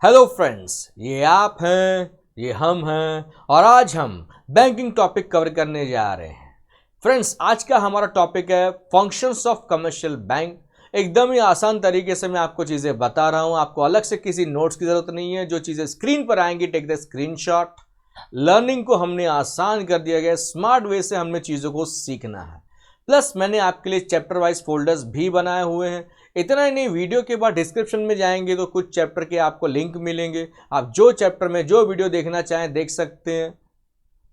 Hello friends, ये आप हैं, ये हम हैं और आज हम बैंकिंग टॉपिक कवर करने जा रहे हैं। फ्रेंड्स, आज का हमारा टॉपिक है फंक्शंस ऑफ कमर्शियल बैंक। एकदम ही आसान तरीके से मैं आपको चीज़ें बता रहा हूं, आपको अलग से किसी नोट्स की ज़रूरत नहीं है। जो चीज़ें स्क्रीन पर आएंगी, टेक द स्क्रीनशॉट। लर्निंग को हमने आसान कर दिया गया, स्मार्ट वे से हमने चीज़ों को सीखना है। प्लस मैंने आपके लिए चैप्टर वाइज फोल्डर्स भी बनाए हुए हैं। इतना ही नहीं, वीडियो के बाद डिस्क्रिप्शन में जाएंगे तो कुछ चैप्टर के आपको लिंक मिलेंगे। आप जो चैप्टर में जो वीडियो देखना चाहें देख सकते हैं।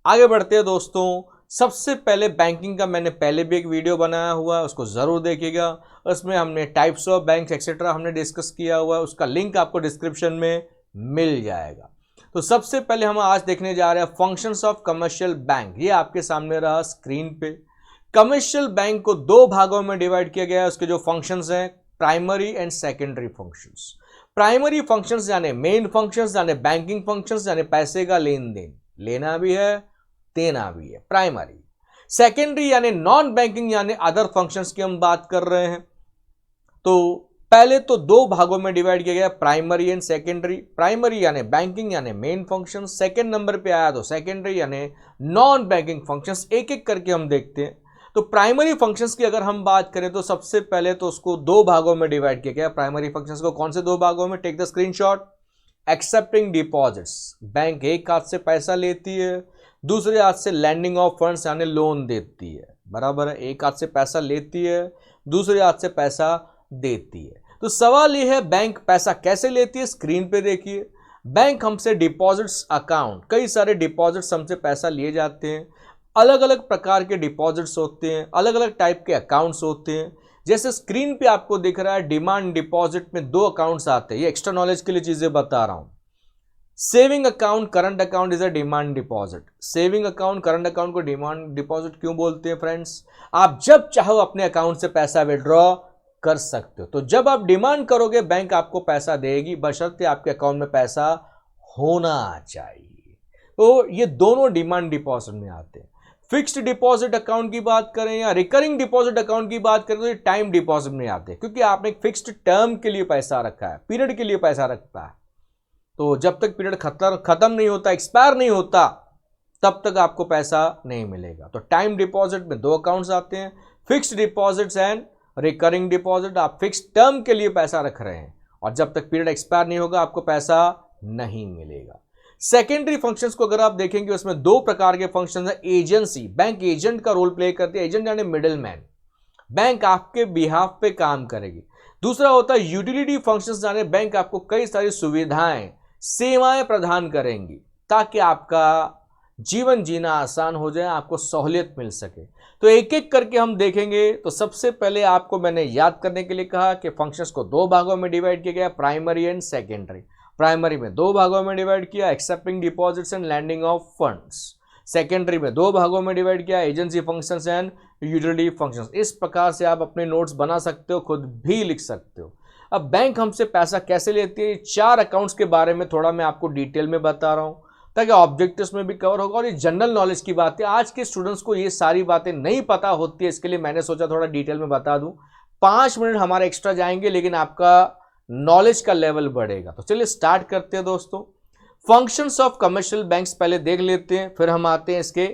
आगे बढ़ते हैं दोस्तों। सबसे पहले बैंकिंग का मैंने पहले भी एक वीडियो बनाया हुआ है, उसको ज़रूर देखिएगा। उसमें हमने टाइप्स ऑफ बैंक एक्सेट्रा हमने डिस्कस किया हुआ है, उसका लिंक आपको डिस्क्रिप्शन में मिल जाएगा। तो सबसे पहले हम आज देखने जा रहे हैं फंक्शंस ऑफ कमर्शियल बैंक। ये आपके सामने रहा स्क्रीन पे। कमर्शियल बैंक को दो भागों में डिवाइड किया गया है। उसके जो फंक्शंस हैं, primary and secondary functions. Primary functions यानी मेन फंक्शंस, यानी बैंकिंग फंक्शंस, यानी पैसे का लेन देन, लेना भी है देना भी है, प्राइमरी। सेकेंडरी यानी नॉन बैंकिंग यानी अदर फंक्शंस की हम बात कर रहे हैं। तो पहले तो दो भागों में डिवाइड किया गया, प्राइमरी एंड सेकेंडरी। प्राइमरी यानी बैंकिंग यानी मेन फंक्शन, सेकेंड नंबर पे आया तो सेकेंडरी यानी नॉन बैंकिंग फंक्शंस। एक एक करके हम देखते हैं। तो प्राइमरी फंक्शंस की अगर हम बात करें तो सबसे पहले तो उसको दो भागों में डिवाइड किया गया। प्राइमरी फंक्शंस को कौन से दो भागों में, take the screenshot. Accepting deposits, bank एक हाथ से पैसा लेती है, दूसरे हाथ से लैंडिंग ऑफ फंड्स यानी लोन देती है। बराबर है, एक हाथ से पैसा लेती है, दूसरे हाथ से पैसा देती है। तो सवाल यह है, बैंक पैसा कैसे लेती है। स्क्रीन पे देखिए, बैंक हमसे डिपॉजिट्स अकाउंट, कई सारे डिपॉजिट्स हमसे पैसा लिए जाते हैं। अलग अलग प्रकार के डिपॉजिट्स होते हैं, अलग अलग टाइप के अकाउंट्स होते हैं। जैसे स्क्रीन पे आपको दिख रहा है, डिमांड डिपॉजिट में दो अकाउंट्स आते हैं। ये एक्स्ट्रा नॉलेज के लिए चीजें बता रहा हूं। Saving account, current account is a demand deposit. Saving account, current account को डिमांड डिपॉजिट क्यों बोलते हैं फ्रेंड्स? आप जब चाहो अपने अकाउंट से पैसा विड्रॉ कर सकते हो। तो जब आप डिमांड करोगे, बैंक आपको पैसा देगी, बशर्ते आपके अकाउंट में पैसा होना चाहिए। तो ये दोनों डिमांड डिपॉजिट में आते हैं। फिक्स्ड डिपॉजिट अकाउंट की बात करें या रिकरिंग डिपॉजिट अकाउंट की बात करें तो ये टाइम डिपॉजिट में आते हैं, क्योंकि आपने एक फिक्स्ड टर्म के लिए पैसा रखा है, पीरियड के लिए पैसा रखता है। तो जब तक पीरियड खत्म नहीं होता, एक्सपायर नहीं होता, तब तक आपको पैसा नहीं मिलेगा। तो टाइम डिपॉजिट में दो अकाउंट्स आते हैं, fixed deposits and recurring deposit. आप फिक्स टर्म के लिए पैसा रख रहे हैं और जब तक पीरियड एक्सपायर नहीं होगा आपको पैसा नहीं मिलेगा। सेकेंडरी फंक्शंस को अगर आप देखेंगे, उसमें दो प्रकार के फंक्शंस हैं। एजेंसी, बैंक एजेंट का रोल प्ले करती है। एजेंट यानी मिडिल मैन, बैंक आपके बिहाफ पे काम करेगी। दूसरा होता है यूटिलिटी फंक्शंस, यानी बैंक आपको कई सारी सुविधाएं, सेवाएं प्रदान करेंगी ताकि आपका जीवन जीना आसान हो जाए, आपको सहूलियत मिल सके। तो एक एक करके हम देखेंगे। तो सबसे पहले आपको मैंने याद करने के लिए कहा कि फंक्शंस को दो भागों में डिवाइड किया गया, प्राइमरी एंड सेकेंडरी। प्राइमरी में दो भागों में डिवाइड किया, accepting deposits and lending of funds. Secondary में दो भागों में डिवाइड किया, agency functions and utility functions. इस प्रकार से आप अपने नोट्स बना सकते हो, खुद भी लिख सकते हो। अब बैंक हमसे पैसा कैसे लेती है, चार अकाउंट्स के बारे में थोड़ा मैं आपको डिटेल में बता रहा हूं ताकि ऑब्जेक्टिव्स में भी कवर होगा। और ये जनरल नॉलेज की बात है, आज के स्टूडेंट्स को ये सारी बातें नहीं पता होती है, इसके लिए मैंने सोचा थोड़ा डिटेल में बता दूं। 5 मिनट हमारे एक्स्ट्रा जाएंगे, लेकिन आपका नॉलेज का लेवल बढ़ेगा। तो चलिए स्टार्ट करते हैं दोस्तों। फंक्शंस ऑफ कमर्शियल बैंक्स पहले देख लेते हैं, फिर हम आते हैं इसके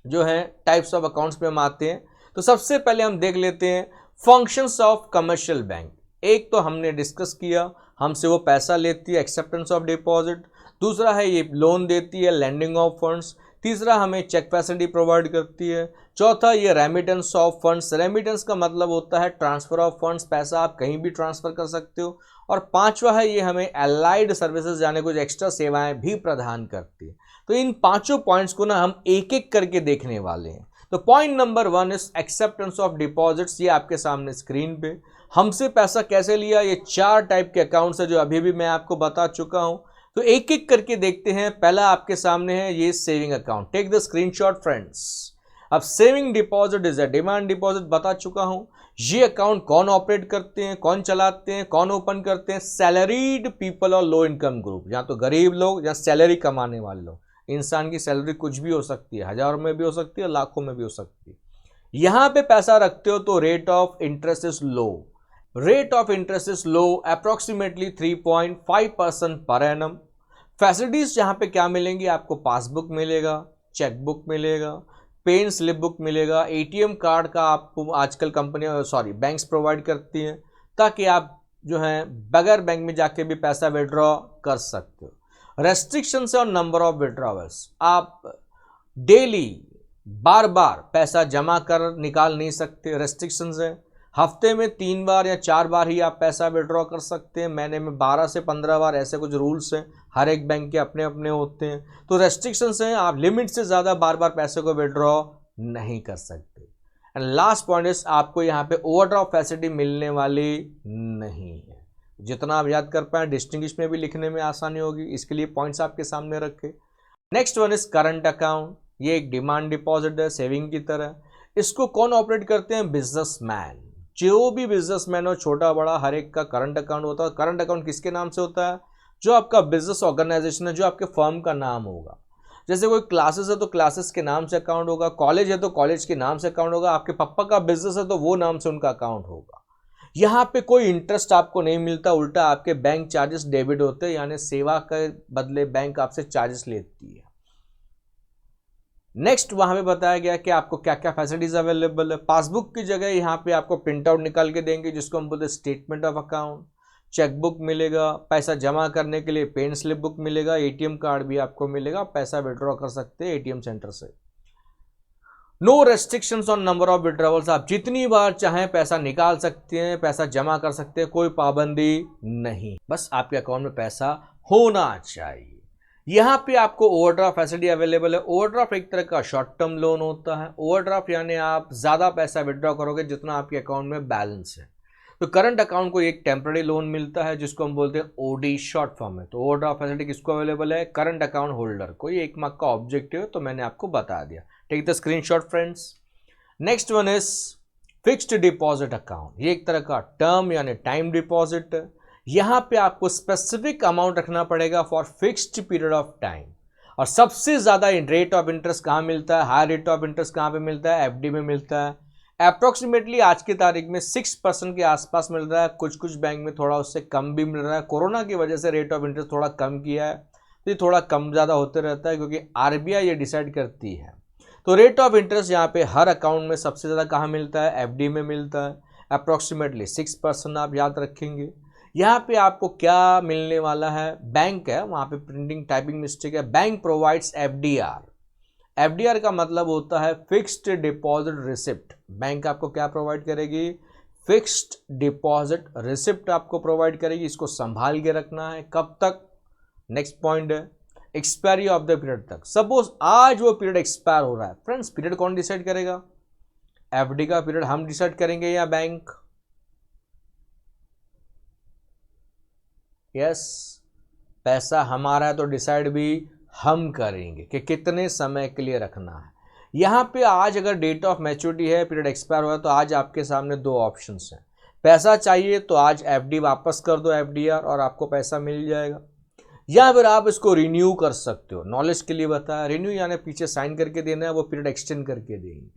जो है टाइप्स ऑफ अकाउंट्स पे हम आते हैं। तो सबसे पहले हम देख लेते हैं फंक्शंस ऑफ कमर्शियल बैंक। एक तो हमने डिस्कस किया, हमसे वो पैसा लेती है, एक्सेप्टेंस ऑफ डिपॉजिट। दूसरा है ये लोन देती है, लैंडिंग ऑफ फंड्स। तीसरा हमें चेक फैसिलिटी प्रोवाइड करती है। चौथा ये रेमिटेंस ऑफ फंड्स। रेमिटेंस का मतलब होता है ट्रांसफर ऑफ फंड्स, पैसा आप कहीं भी ट्रांसफर कर सकते हो। और पांचवा है ये हमें एलाइड सर्विसेज यानी कुछ एक्स्ट्रा सेवाएं भी प्रदान करती है। तो इन पांचों पॉइंट्स को ना हम एक एक करके देखने वाले हैं। तो point number 1 is acceptance of deposits. ये आपके सामने स्क्रीन पे, हमसे पैसा कैसे लिया, ये 4 टाइप के अकाउंट्स है जो अभी भी मैं आपको बता चुका हूं। तो एक एक करके देखते हैं। पहला आपके सामने है ये saving account, take the screenshot friends. अब saving deposit is a demand deposit बता चुका हूं। ये अकाउंट कौन ऑपरेट करते हैं, कौन चलाते हैं, कौन ओपन करते हैं? सैलरीड पीपल और लो इनकम ग्रुप, या तो गरीब लोग या सैलरी कमाने वाले लोग। इंसान की सैलरी कुछ भी हो सकती है, हजारों में भी हो सकती है, लाखों में भी हो सकती है। यहां पे पैसा रखते हो तो rate of interest is low. Rate of interest is low, approximately 3.5% per annum. Facilities जहां पे क्या मिलेंगी आपको, पासबुक मिलेगा, चेकबुक मिलेगा, पेन स्लिप बुक मिलेगा, एटीएम कार्ड का आपको आजकल कंपनियां बैंक्स प्रोवाइड करती हैं, ताकि आप जो है बगैर बैंक में जाके भी पैसा विड्रॉ कर सकते हो। Restrictions on number of withdrawals, आप डेली बार बार पैसा जमा कर निकाल नहीं सकते, रेस्ट्रिक्शंस है। हफ्ते में 3 बार या 4 बार ही आप पैसा विड्रॉ कर सकते हैं, महीने में 12 से 15 बार, ऐसे कुछ रूल्स हैं, हर एक बैंक के अपने अपने होते हैं। तो रेस्ट्रिक्शंस हैं, आप लिमिट से ज़्यादा बार बार पैसे को विड्रॉ नहीं कर सकते। एंड लास्ट पॉइंट इज, आपको यहाँ पे ओवरड्राफ्ट फैसिलिटी मिलने वाली नहीं है। जितना आप याद कर पाए, डिस्टिंग्विश में भी लिखने में आसानी होगी, इसके लिए पॉइंट्स आपके सामने रखे। Next one is current account. ये एक डिमांड डिपॉजिट है, सेविंग की तरह। इसको कौन ऑपरेट करते हैं, बिजनेसमैन। जो भी बिजनेसमैन हो, छोटा बड़ा, हर एक का करंट अकाउंट होता है। करंट अकाउंट किसके नाम से होता है, जो आपका बिजनेस ऑर्गेनाइजेशन है, जो आपके फर्म का नाम होगा। जैसे कोई क्लासेस है तो क्लासेस के नाम से अकाउंट होगा, कॉलेज है तो कॉलेज के नाम से अकाउंट होगा, आपके पापा का बिजनेस है तो वो नाम से उनका अकाउंट होगा। यहाँ पे कोई इंटरेस्ट आपको नहीं मिलता, उल्टा आपके बैंक चार्जेस डेबिट होते हैं, यानी सेवा के बदले बैंक आपसे चार्जेस लेती है। नेक्स्ट वहां पे बताया गया कि आपको क्या क्या फैसिलिटीज अवेलेबल है। पासबुक की जगह यहाँ पे आपको प्रिंट आउट निकाल के देंगे, जिसको हम बोलते हैं स्टेटमेंट ऑफ अकाउंट। चेकबुक मिलेगा, पैसा जमा करने के लिए पेन स्लिप बुक मिलेगा, एटीएम कार्ड भी आपको मिलेगा, पैसा विड्रॉ कर सकते हैं एटीएम सेंटर से। No restrictions on number of withdrawals, आप जितनी बार चाहें पैसा निकाल सकते हैं, पैसा जमा कर सकते हैं, कोई पाबंदी नहीं, बस आपके अकाउंट में पैसा होना चाहिए। यहाँ पे आपको ओवरड्राफ्ट फैसिलिटी अवेलेबल है। ओवरड्राफ्ट एक तरह का शॉर्ट टर्म लोन होता है। ओवरड्राफ्ट यानी आप ज़्यादा पैसा विड्रॉ करोगे जितना आपके अकाउंट में बैलेंस है। तो करंट अकाउंट को एक टेम्पररी लोन मिलता है, जिसको हम बोलते हैं ओडी, शॉर्ट फॉर्म में। तो ओवरड्राफ्ट फैसिलिटी किसको अवेलेबल है, करंट अकाउंट होल्डर को। ये 1 मार्क का ऑब्जेक्टिव है, तो मैंने आपको बता दिया। Take the screenshot friends. Next one is fixed deposit account. ये एक तरह का टर्म यानी टाइम डिपॉजिट है। यहाँ पे आपको स्पेसिफिक अमाउंट रखना पड़ेगा for fixed period of time. और सबसे ज़्यादा रेट ऑफ इंटरेस्ट कहाँ मिलता है, हाई रेट ऑफ इंटरेस्ट कहाँ पे मिलता है, एफडी में मिलता है। अप्रोक्सीमेटली आज की तारीख में 6% के आसपास मिल रहा है। कुछ कुछ बैंक में थोड़ा उससे कम भी मिल रहा है। कोरोना की वजह से रेट ऑफ इंटरेस्ट थोड़ा कम किया है, तो ये थोड़ा कम ज़्यादा होते रहता है, क्योंकि आरबीआई ये डिसाइड करती है। तो रेट ऑफ इंटरेस्ट यहाँ पे हर अकाउंट में सबसे ज़्यादा कहाँ मिलता है, एफडी में मिलता है। अप्रोक्सीमेटली 6% आप याद रखेंगे। यहाँ पे आपको क्या मिलने वाला है, बैंक है, वहाँ पे प्रिंटिंग टाइपिंग मिस्टेक है। Bank provides FDR. एफडीआर का मतलब होता है फिक्स्ड डिपॉजिट रिसिप्ट। बैंक आपको क्या प्रोवाइड करेगी, फिक्स्ड डिपॉजिट रिसिप्ट आपको प्रोवाइड करेगी। इसको संभाल के रखना है। कब तक, नेक्स्ट पॉइंट है एक्सपायरी ऑफ द पीरियड तक। सपोज आज वो पीरियड एक्सपायर हो रहा है। फ्रेंड्स, पीरियड कौन डिसाइड करेगा, एफडी का पीरियड हम डिसाइड करेंगे या बैंक? यस, पैसा हमारा है तो डिसाइड भी हम करेंगे कि कितने समय के लिए रखना है। यहाँ पे आज अगर डेट ऑफ मैच्योरिटी है, पीरियड एक्सपायर हुआ है, तो आज आपके सामने 2 ऑप्शंस हैं। पैसा चाहिए तो आज एफडी वापस कर दो, एफडीआर, और आपको पैसा मिल जाएगा। या फिर आप इसको रिन्यू कर सकते हो। नॉलेज के लिए बताया, रिन्यू यानी पीछे साइन करके देना है, वो पीरियड एक्सटेंड करके देंगे।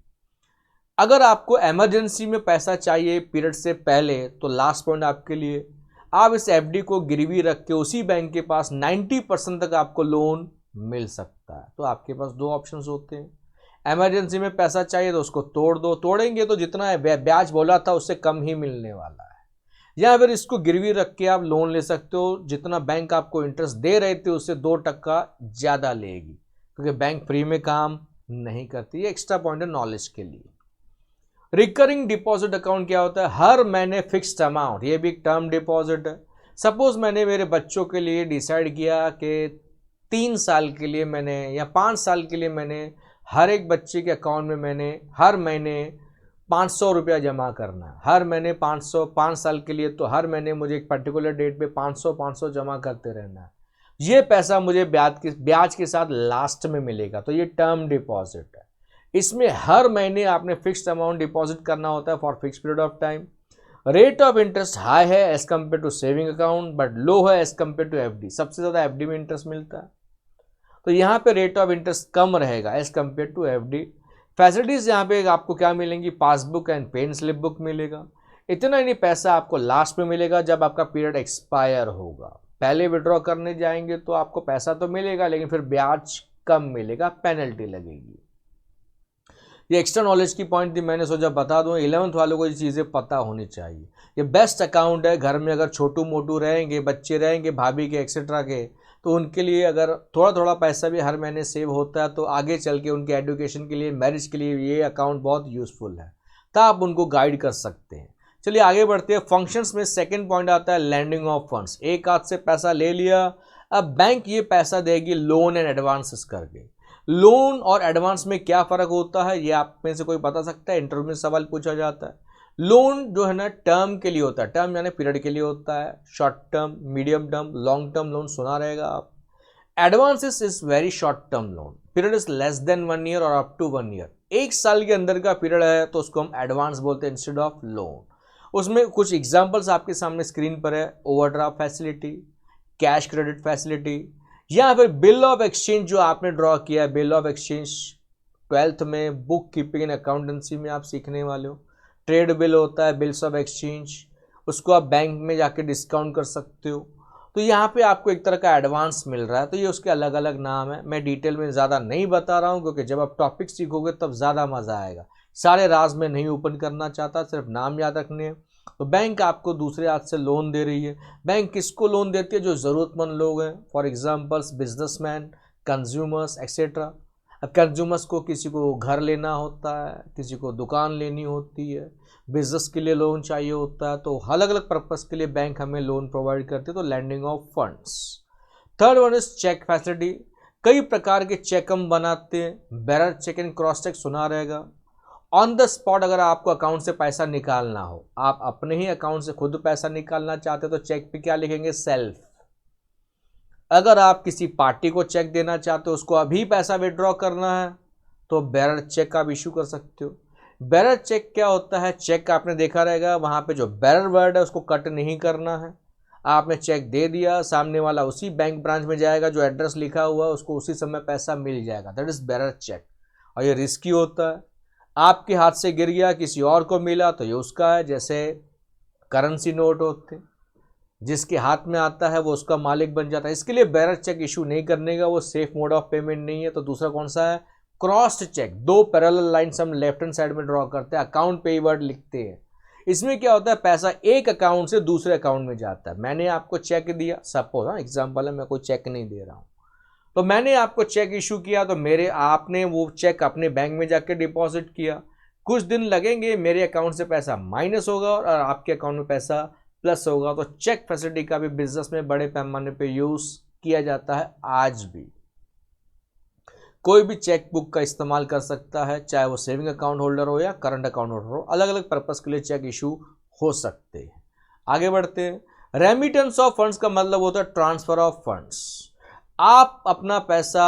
अगर आपको इमरजेंसी में पैसा चाहिए पीरियड से पहले, तो लास्ट पॉइंट आपके लिए, आप इस एफडी को गिरवी रख के उसी बैंक के पास 90% तक आपको लोन मिल सकता है। तो आपके पास 2 ऑप्शंस होते हैं। इमरजेंसी में पैसा चाहिए तो उसको तोड़ दो, तोड़ेंगे तो जितना ब्याज बोला था उससे कम ही मिलने वाला है। या फिर इसको गिरवी रख के आप लोन ले सकते हो, जितना बैंक आपको इंटरेस्ट दे रहे थे उससे 2% ज़्यादा लेगी, क्योंकि बैंक फ्री में काम नहीं करती। ये एक्स्ट्रा पॉइंट है नॉलेज के लिए। रिकरिंग डिपॉजिट अकाउंट क्या होता है, हर महीने फिक्स्ड अमाउंट, ये भी एक टर्म डिपॉजिट है। सपोज मैंने मेरे बच्चों के लिए डिसाइड किया कि 3 साल के लिए मैंने या 5 साल के लिए मैंने हर एक बच्चे के अकाउंट में मैंने हर महीने 500 रुपया जमा करना है। हर महीने 500, 5 साल के लिए, तो हर महीने मुझे एक पर्टिकुलर डेट पे 500 जमा करते रहना है। ये पैसा मुझे ब्याज के साथ लास्ट में मिलेगा, तो ये टर्म डिपॉजिट है। इसमें हर महीने आपने फिक्स्ड अमाउंट डिपॉजिट करना होता है for fix period of time. Rate of interest high है as compare to saving account, but low है एज कम्पेयर टू एफडी। सबसे ज़्यादा एफडी में इंटरेस्ट मिलता है, तो यहाँ पे रेट ऑफ इंटरेस्ट कम रहेगा as compare to FD. Facilities यहाँ पे आपको क्या मिलेंगी, passbook and pen slip book मिलेगा, इतना ही नहीं, पैसा आपको लास्ट में मिलेगा जब आपका पीरियड एक्सपायर होगा। पहले विड्रॉ करने जाएंगे तो आपको पैसा तो मिलेगा लेकिन फिर ब्याज कम मिलेगा, पेनल्टी लगेगी। ये एक्स्ट्रा नॉलेज की पॉइंट थी, मैंने सोचा बता दूं, 11th वालों को ये चीज़ें पता होनी चाहिए। ये बेस्ट अकाउंट है, घर में अगर छोटू मोटू रहेंगे, बच्चे रहेंगे, भाभी के एक्सेट्रा के, तो उनके लिए अगर थोड़ा थोड़ा पैसा भी हर महीने सेव होता है तो आगे चल के उनके एजुकेशन के लिए, मैरिज के लिए ये अकाउंट बहुत यूज़फुल है, तो आप उनको गाइड कर सकते हैं। चलिए आगे बढ़ते हैं। फंक्शंस में सेकंड पॉइंट आता है लैंडिंग ऑफ फंड्स। एक हाथ से पैसा ले लिया, अब बैंक ये पैसा देगी लोन एंड एडवांसेस करके। लोन और एडवांस में क्या फ़र्क होता है ये आप में से कोई बता सकता है? इंटरव्यू में सवाल पूछा जाता है। लोन जो है ना टर्म के लिए होता है, टर्म यानी पीरियड के लिए होता है, short term, medium term, long term loan सुना रहेगा आप। Advances is very short term loan, period is less than 1 year और अप टू 1 ईयर। 1 साल के अंदर का पीरियड है तो उसको हम एडवांस बोलते हैं इंस्टेड ऑफ लोन। उसमें कुछ एग्जांपल्स आपके सामने स्क्रीन पर है, overdraft facility, cash credit facility, या फिर बिल ऑफ एक्सचेंज जो आपने ड्रॉ किया है। बिल ऑफ एक्सचेंज 12th में बुक कीपिंग एंड अकाउंटेंसी में आप सीखने वाले हो। ट्रेड बिल होता है, बिल्स ऑफ एक्सचेंज, उसको आप बैंक में जाके डिस्काउंट कर सकते हो। तो यहाँ पे आपको एक तरह का एडवांस मिल रहा है, तो ये उसके अलग अलग नाम है। मैं डिटेल में ज़्यादा नहीं बता रहा हूँ क्योंकि जब आप टॉपिक सीखोगे तब ज़्यादा मज़ा आएगा। सारे राज में नहीं ओपन करना चाहता, सिर्फ नाम याद रखने हैं। तो बैंक आपको दूसरे हाथ से लोन दे रही है। बैंक किसको लोन देती है? जो ज़रूरतमंद लोग हैं, for examples businessman, consumers etcetera. अब कंज्यूमर्स को किसी को घर लेना होता है, किसी को दुकान लेनी होती है, बिजनेस के लिए लोन चाहिए होता है, तो अलग अलग पर्पज़ के लिए बैंक हमें लोन प्रोवाइड करती है। तो lending of funds. Third one is cheque facility. कई प्रकार के चेक हम बनाते हैं। Bearer cheque and cross cheque सुना रहेगा। ऑन द स्पॉट अगर आपको अकाउंट से पैसा निकालना हो, आप अपने ही अकाउंट से खुद पैसा निकालना चाहते हो तो चेक पे क्या लिखेंगे? सेल्फ। अगर आप किसी पार्टी को चेक देना चाहते हो, उसको अभी पैसा विड्रॉ करना है, तो बैरर चेक आप इशू कर सकते हो। बैरर चेक क्या होता है? चेक आपने देखा रहेगा, वहाँ पे जो बैरर वर्ड है उसको कट नहीं करना है। आपने चेक दे दिया, सामने वाला उसी बैंक ब्रांच में जाएगा, जो एड्रेस लिखा हुआ है उसको उसी समय पैसा मिल जाएगा। That is bearer cheque. और ये रिस्की होता है, आपके हाथ से गिर गया, किसी और को मिला तो ये उसका है। जैसे करेंसी नोट होते, जिसके हाथ में आता है वो उसका मालिक बन जाता है। इसके लिए बैरर चेक इशू नहीं करने का, वो सेफ मोड ऑफ पेमेंट नहीं है। तो दूसरा कौन सा है? Crossed cheque. 2 पैरेलल लाइन्स हम लेफ्ट हैंड साइड में ड्रॉ करते हैं, अकाउंट पे वर्ड लिखते हैं। इसमें क्या होता है? पैसा एक अकाउंट से दूसरे अकाउंट में जाता है। मैंने आपको चेक दिया, सपोज हाँ एग्जाम्पल है, मैं कोई चेक नहीं दे रहा हूँ, तो मैंने आपको चेक इशू किया, तो आपने वो चेक अपने बैंक में जाके डिपॉजिट किया। कुछ दिन लगेंगे, मेरे अकाउंट से पैसा माइनस होगा और आपके अकाउंट में पैसा प्लस होगा। तो चेक फैसिलिटी का भी बिजनेस में बड़े पैमाने पे यूज किया जाता है। आज भी कोई भी चेक बुक का इस्तेमाल कर सकता है, चाहे वो सेविंग अकाउंट होल्डर हो या करंट अकाउंट होल्डर हो। अलग अलग पर्पस के लिए चेक इशू हो सकते हैं। आगे बढ़ते हैं। रेमिटेंस ऑफ फंड्स का मतलब होता है ट्रांसफर ऑफ फंड्स। आप अपना पैसा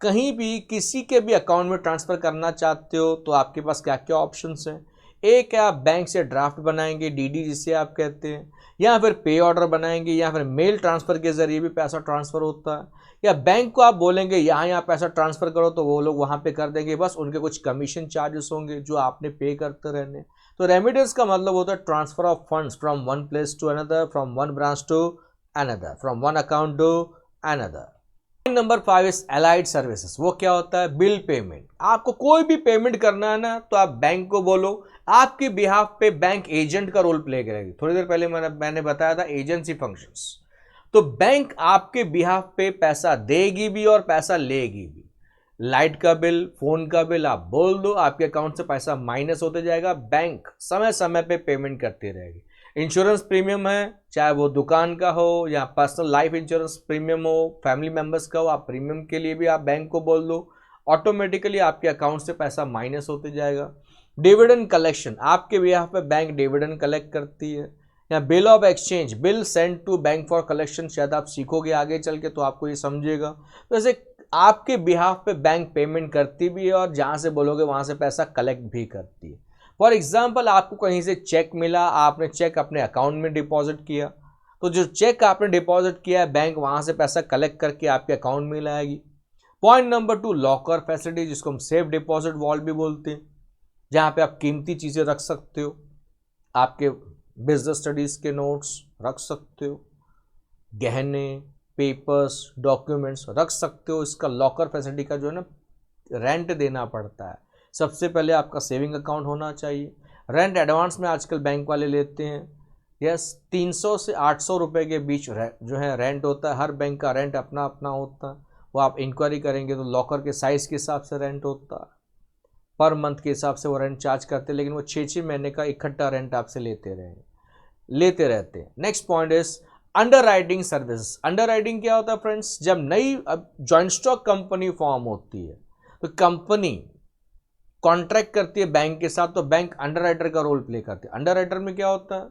कहीं भी किसी के भी अकाउंट में ट्रांसफ़र करना चाहते हो तो आपके पास क्या क्या ऑप्शंस हैं? एक है, आप बैंक से ड्राफ्ट बनाएंगे, डीडी जिसे आप कहते हैं, या फिर पे ऑर्डर बनाएंगे, या फिर मेल ट्रांसफ़र के ज़रिए भी पैसा ट्रांसफ़र होता है, या बैंक को आप बोलेंगे यहाँ पैसा ट्रांसफ़र करो तो वो लोग वहाँ पे कर देंगे। बस उनके कुछ कमीशन चार्जेस होंगे जो आपने पे करते रहने। तो रेमिटेंस का मतलब होता है transfer of funds from one place to another, from one branch to another, from one account to another. Number 5 is allied services. वो क्या होता है? Bill payment. आपको कोई भी पेमेंट करना है ना, तो आप बैंक को बोलो, आपके बिहाफ पे बैंक एजेंट का रोल प्ले करेगी। थोड़ी देर पहले मैंने बताया था एजेंसी फंक्शंस। तो बैंक आपके बिहाफ पे पैसा देगी भी और पैसा लेगी भी। लाइट का बिल, फोन का बिल आप बोल दो, आपके अकाउंट से पैसा माइनस होते जाएगा, बैंक समय समय पे पेमेंट करती रहेगी। इंश्योरेंस प्रीमियम है, चाहे वो दुकान का हो या पर्सनल लाइफ इंश्योरेंस प्रीमियम हो, फैमिली मेंबर्स का हो, आप प्रीमियम के लिए भी आप बैंक को बोल दो, ऑटोमेटिकली आपके अकाउंट से पैसा माइनस होते जाएगा। डिविडेंड कलेक्शन, आपके बिहाफ पे बैंक डिविडेंड कलेक्ट करती है। या bill of exchange, bill send to bank for collection, शायद आप सीखोगे आगे चल के तो आपको ये समझेगा। वैसे आपके बिहाफ पे बैंक पेमेंट करती भी है और जहाँ से बोलोगे वहाँ से पैसा कलेक्ट भी करती है। फॉर एग्जाम्पल, आपको कहीं से चेक मिला, आपने चेक अपने अकाउंट में डिपॉजिट किया, तो जो चेक आपने डिपॉजिट किया है बैंक वहाँ से पैसा कलेक्ट करके आपके अकाउंट में लाएगी। पॉइंट नंबर 2, लॉकर फैसिलिटी, जिसको हम सेफ डिपॉजिट वॉल्ट भी बोलते हैं, जहाँ पे आप कीमती चीज़ें रख सकते हो, आपके बिजनेस स्टडीज़ के नोट्स रख सकते हो, गहने, पेपर्स, डॉक्यूमेंट्स रख सकते हो। इसका लॉकर फैसिलिटी का जो है ना रेंट देना पड़ता है। सबसे पहले आपका सेविंग अकाउंट होना चाहिए। रेंट एडवांस में आजकल बैंक वाले लेते हैं। यस, 300 से 800 रुपये के बीच जो है रेंट होता है। हर बैंक का रेंट अपना अपना होता है। वो आप इंक्वायरी करेंगे तो लॉकर के साइज़ के हिसाब से रेंट होता है, पर मंथ के हिसाब से वो रेंट चार्ज करते हैं, लेकिन वो 6 महीने का इकट्ठा रेंट आपसे लेते रहते हैं। Next point is under writing services. Under writing क्या होता है फ्रेंड्स? जब नई जॉइंट स्टॉक कंपनी फॉर्म होती है तो कंपनी कॉन्ट्रैक्ट करती है बैंक के साथ, तो बैंक अंडर राइटर का रोल प्ले करती है। अंडर राइटर में क्या होता है?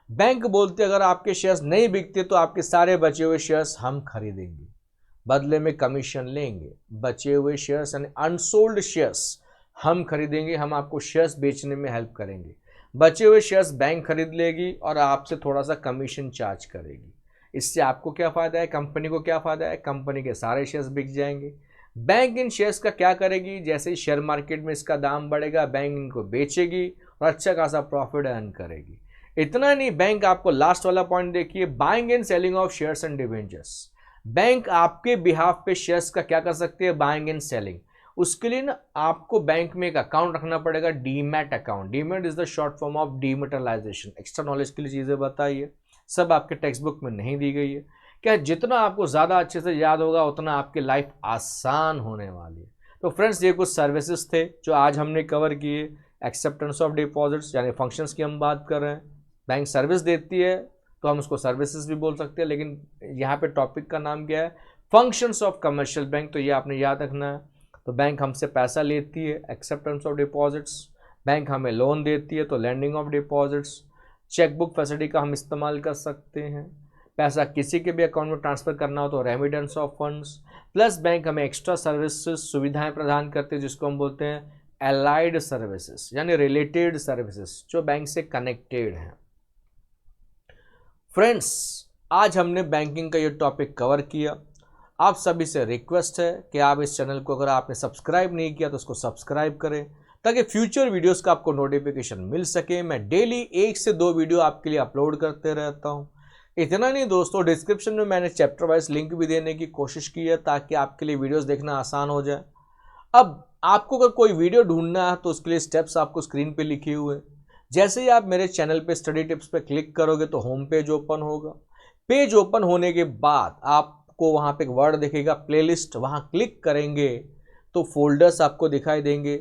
बैंक बोलते अगर आपके शेयर्स नहीं बिकते तो आपके सारे बचे हुए शेयर्स हम खरीदेंगे, बदले में कमीशन लेंगे। बचे हुए शेयर्स यानी अनसोल्ड शेयर्स हम खरीदेंगे, हम आपको शेयर्स बेचने में हेल्प करेंगे। बचे हुए शेयर्स बैंक खरीद लेगी और आपसे थोड़ा सा कमीशन चार्ज करेगी। इससे आपको क्या फ़ायदा है? कंपनी को क्या फ़ायदा है? कंपनी के सारे शेयर्स बिक जाएंगे। बैंक इन शेयर्स का क्या करेगी? जैसे ही शेयर मार्केट में इसका दाम बढ़ेगा, बैंक इनको बेचेगी और अच्छा खासा प्रॉफिट अर्न करेगी। इतना नहीं, बैंक आपको लास्ट वाला पॉइंट देखिए, buying and selling of shares and debentures. Bank आपके बिहाफ पे शेयर्स का क्या कर सकते हैं? Buying and selling. उसके लिए ना आपको बैंक में एक अकाउंट रखना पड़ेगा, demat account. Demat is the short form of dematerialisation. Extra knowledge के लिए चीज़ें बताइए, सब आपके टेक्स्ट बुक में नहीं दी गई है। क्या जितना आपको ज़्यादा अच्छे से याद होगा उतना आपकी लाइफ आसान होने वाली है। तो फ्रेंड्स, ये कुछ सर्विसेज थे जो आज हमने कवर किए। एक्सेप्टेंस ऑफ डिपॉजिट्स यानी फंक्शंस की हम बात कर रहे हैं। बैंक सर्विस देती है तो हम उसको सर्विसेज भी बोल सकते हैं, लेकिन यहाँ पे टॉपिक का नाम क्या है? Functions of commercial bank. तो ये आपने याद रखना है। तो बैंक हमसे पैसा लेती है, एक्सेप्टेंस ऑफ डिपॉजिट्स। बैंक हमें लोन देती है तो lending of deposits. Chequebook facility का हम इस्तेमाल कर सकते हैं। पैसा किसी के भी अकाउंट में ट्रांसफ़र करना हो तो remittance of funds. Plus bank हमें एक्स्ट्रा सर्विसेज सुविधाएं प्रदान करते हैं, जिसको हम बोलते हैं एलाइड सर्विसेज यानी रिलेटेड सर्विसेज, जो बैंक से कनेक्टेड हैं। फ्रेंड्स, आज हमने बैंकिंग का ये टॉपिक कवर किया। आप सभी से रिक्वेस्ट है कि आप इस चैनल को अगर आपने सब्सक्राइब नहीं किया तो उसको सब्सक्राइब करें, ताकि फ्यूचर वीडियोस का आपको नोटिफिकेशन मिल सके। मैं डेली 1 से 2 वीडियो आपके लिए अपलोड करते रहता हूं। इतना नहीं दोस्तों, डिस्क्रिप्शन में मैंने चैप्टर वाइज लिंक भी देने की कोशिश की है ताकि आपके लिए वीडियोस देखना आसान हो जाए। अब आपको अगर कोई वीडियो ढूंढना है तो उसके लिए स्टेप्स आपको स्क्रीन पे लिखे हुए हैं। जैसे ही आप मेरे चैनल पे स्टडी टिप्स पे क्लिक करोगे तो होम पेज ओपन होगा। पेज ओपन होने के बाद आपको वहाँ पे एक वर्ड दिखेगा प्लेलिस्ट, वहाँ क्लिक करेंगे तो फोल्डर्स आपको दिखाई देंगे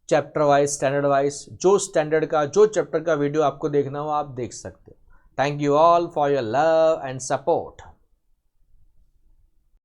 चैप्टर वाइज, स्टैंडर्ड वाइज। जो स्टैंडर्ड का, जो चैप्टर का वीडियो आपको देखना हो आप देख सकते हो। Thank you all for your love and support.